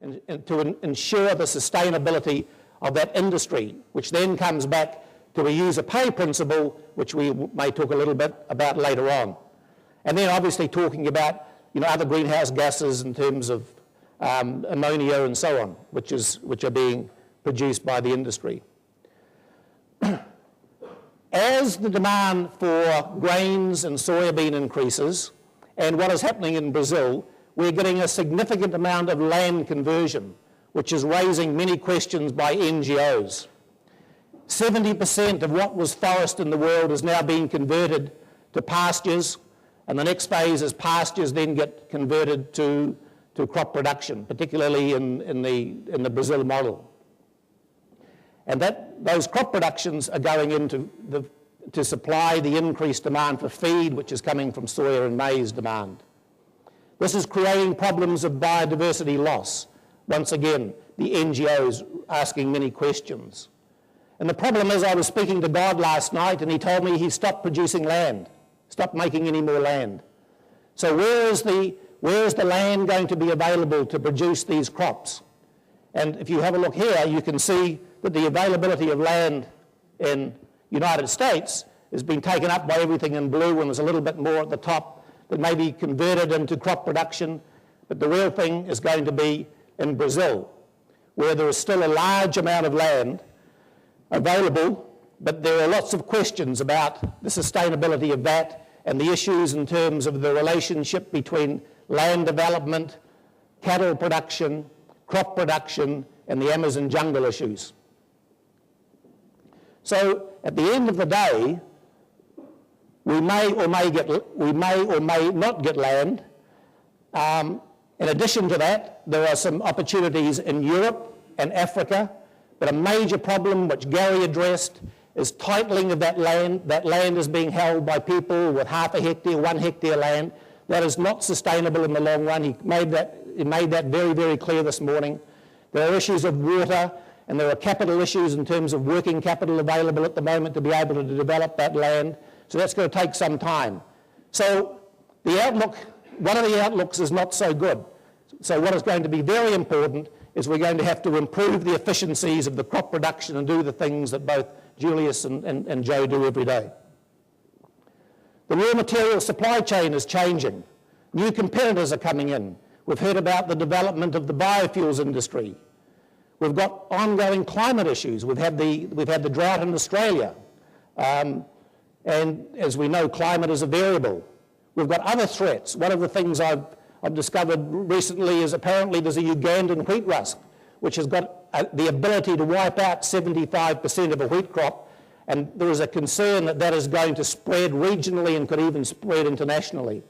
and to ensure the sustainability of that industry, which then comes back to a user pay principle, which we may talk a little bit about later on. And then obviously talking about other greenhouse gases in terms of ammonia and so on, which are being produced by the industry. As the demand for grains and soybean increases, and what is happening in Brazil, we're getting a significant amount of land conversion, which is raising many questions by NGOs. 70% of what was forest in the world is now being converted to pastures, and the next phase is pastures then get converted to crop production, particularly in the Brazil model. And those crop productions are going into to supply the increased demand for feed, which is coming from soya and maize demand. This is creating problems of biodiversity loss. Once again, the NGOs asking many questions. And the problem is, I was speaking to God last night and he told me he stopped producing land, stopped making any more land. So where is the land going to be available to produce these crops? And if you have a look here, you can see that the availability of land in United States has been taken up by everything in blue, and there's a little bit more at the top that may be converted into crop production. But the real thing is going to be in Brazil, where there is still a large amount of land available, but there are lots of questions about the sustainability of that and the issues in terms of the relationship between land development, cattle production, crop production, and the Amazon jungle issues. So at the end of the day, we may or may not get land. In addition to that, there are some opportunities in Europe and Africa, but a major problem which Gary addressed is titling of that land. That land is being held by people with half a hectare, 1 hectare land. That is not sustainable in the long run. He made that very, very clear this morning. There are issues of water, and there are capital issues in terms of working capital available at the moment to be able to develop that land. So that's going to take some time. So the outlook, one of the outlooks is not so good. So what is going to be very important is we're going to have to improve the efficiencies of the crop production and do the things that both Julius and Joe do every day. The raw material supply chain is changing. New competitors are coming in. We've heard about the development of the biofuels industry. We've got ongoing climate issues. We've had the drought in Australia. And as we know, climate is a variable. We've got other threats. One of the things I've discovered recently is apparently there's a Ugandan wheat rust, which has got the ability to wipe out 75% of a wheat crop. And there is a concern that that is going to spread regionally and could even spread internationally.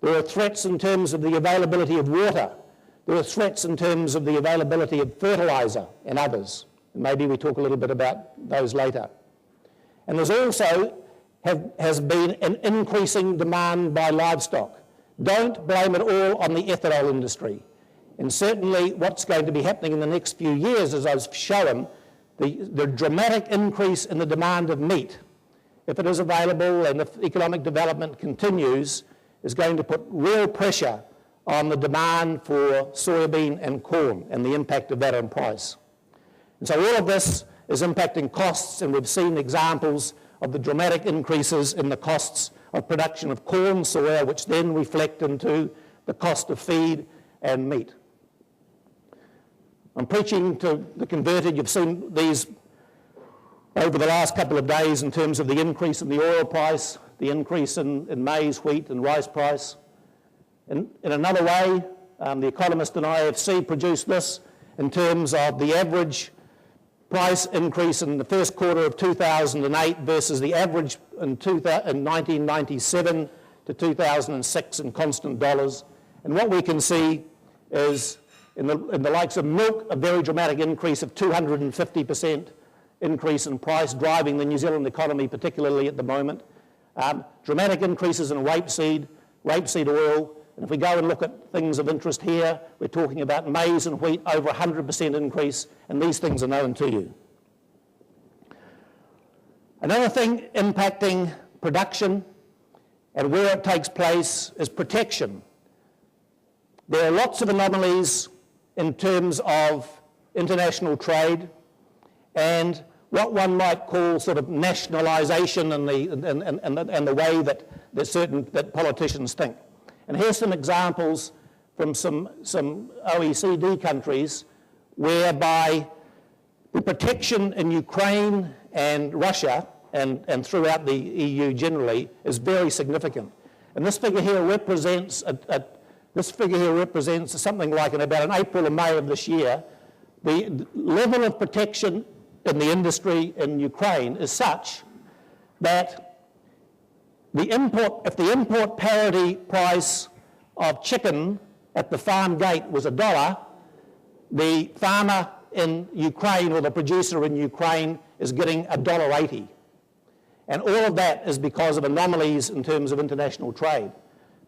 There are threats in terms of the availability of water. There are threats in terms of the availability of fertilizer and others. And maybe we talk a little bit about those later. And there's also has been an increasing demand by livestock. Don't blame it all on the ethanol industry. And certainly what's going to be happening in the next few years, as I've shown, the dramatic increase in the demand of meat, if it is available and if economic development continues, is going to put real pressure on the demand for soybean and corn and the impact of that on price. And so all of this is impacting costs, and we've seen examples of the dramatic increases in the costs of production of corn, soya, which then reflect into the cost of feed and meat. I'm preaching to the converted. You've seen these over the last couple of days in terms of the increase in the oil price, the increase in maize, wheat and rice price. In another way, The Economist and IFC produced this in terms of the average price increase in the first quarter of 2008 versus the average in 1997 to 2006 in constant dollars. And what we can see is in the likes of milk, a very dramatic increase of 250% increase in price, driving the New Zealand economy particularly at the moment. Dramatic increases in rapeseed oil. And if we go and look at things of interest here, we're talking about maize and wheat, over 100% increase, and these things are known to you. Another thing impacting production and where it takes place is protection. There are lots of anomalies in terms of international trade and what one might call sort of nationalisation and the way that politicians think. And here's some examples from some OECD countries whereby the protection in Ukraine and Russia and throughout the EU generally is very significant. And this figure here represents something like in about in April and May of this year, the level of protection in the industry in Ukraine is such that if the import parity price of chicken at the farm gate was $1, the farmer in Ukraine or the producer in Ukraine is getting $1.80. And all of that is because of anomalies in terms of international trade.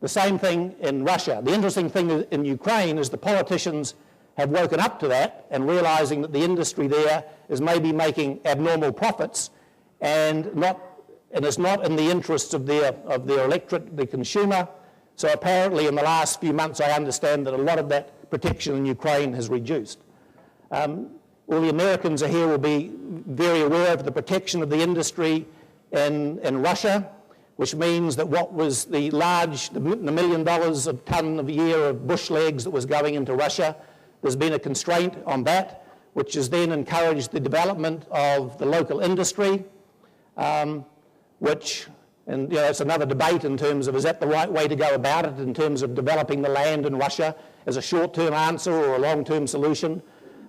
The same thing in Russia. The interesting thing in Ukraine is the politicians have woken up to that and realizing that the industry there is maybe making abnormal profits and it's not in the interests of their electorate, the consumer. So apparently in the last few months I understand that a lot of that protection in Ukraine has reduced. All the Americans are here will be very aware of the protection of the industry in Russia, which means that what was the $1 million a tonne of a year of bush legs that was going into Russia, there's been a constraint on that, which has then encouraged the development of the local industry, which, and you know, it's another debate in terms of is that the right way to go about it in terms of developing the land in Russia as a short-term answer or a long-term solution.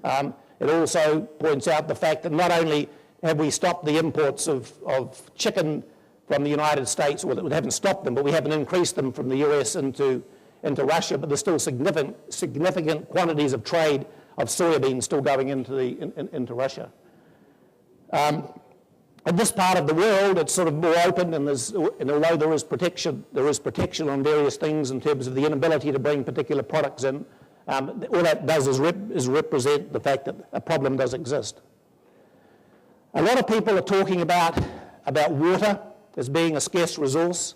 It also points out the fact that not only have we stopped the imports of chicken from the United States, well, we haven't stopped them, but we haven't increased them from the US into Russia, but there's still significant quantities of trade of soybeans still going into Russia. In this part of the world, it's sort of more open, and although there is protection on various things in terms of the inability to bring particular products in. All that does is represent the fact that a problem does exist. A lot of people are talking about water as being a scarce resource.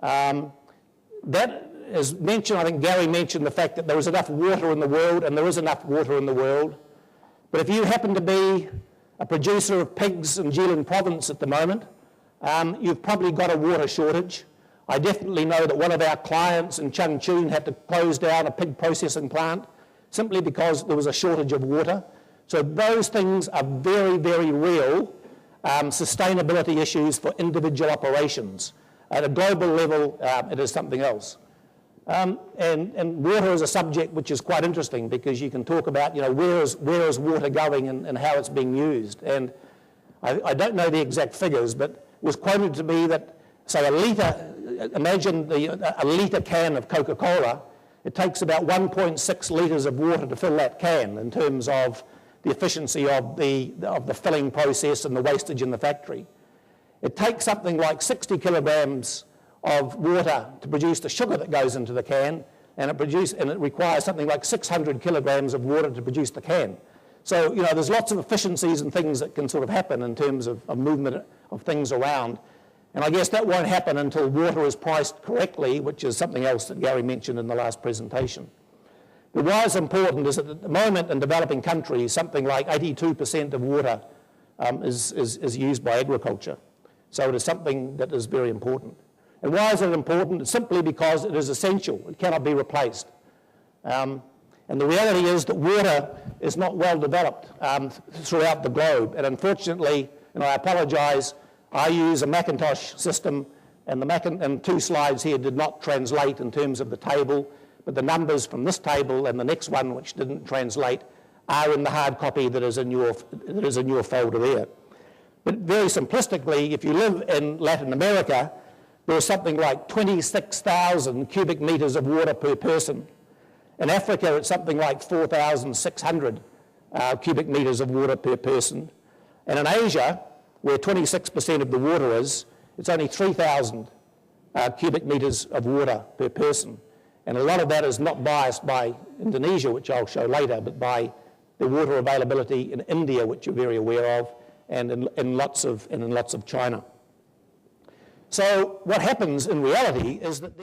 That is mentioned, I think Gary mentioned the fact that there is enough water in the world, and there is enough water in the world. But if you happen to be a producer of pigs in Jilin province at the moment, you've probably got a water shortage. I definitely know that one of our clients in Changchun had to close down a pig processing plant simply because there was a shortage of water. So those things are very, very real sustainability issues for individual operations. At a global level, it is something else. And water is a subject which is quite interesting because you can talk about, you know, where is water going and how it's being used. And I don't know the exact figures, but it was quoted to me that, say, imagine a litre can of Coca-Cola, it takes about 1.6 litres of water to fill that can in terms of the efficiency of the filling process and the wastage in the factory. It takes something like 60 kilograms of water to produce the sugar that goes into the can, and it requires something like 600 kilograms of water to produce the can. So, you know, there's lots of efficiencies and things that can sort of happen in terms of movement of things around. And I guess that won't happen until water is priced correctly, which is something else that Gary mentioned in the last presentation. But why it's important is that at the moment in developing countries, something like 82% of water is used by agriculture. So it is something that is very important. And why is it important? It's simply because it is essential. It cannot be replaced. And the reality is that water is not well developed throughout the globe. And unfortunately, and I apologize, I use a Macintosh system, and two slides here did not translate in terms of the table, but the numbers from this table and the next one, which didn't translate, are in the hard copy that is in your folder there. But very simplistically, if you live in Latin America, there's something like 26,000 cubic meters of water per person. In Africa, it's something like 4,600 cubic meters of water per person. And in Asia, where 26% of the water is, it's only 3,000 cubic meters of water per person. And a lot of that is not biased by Indonesia, which I'll show later, but by the water availability in India, which you're very aware of, and in lots of China. So what happens in reality is that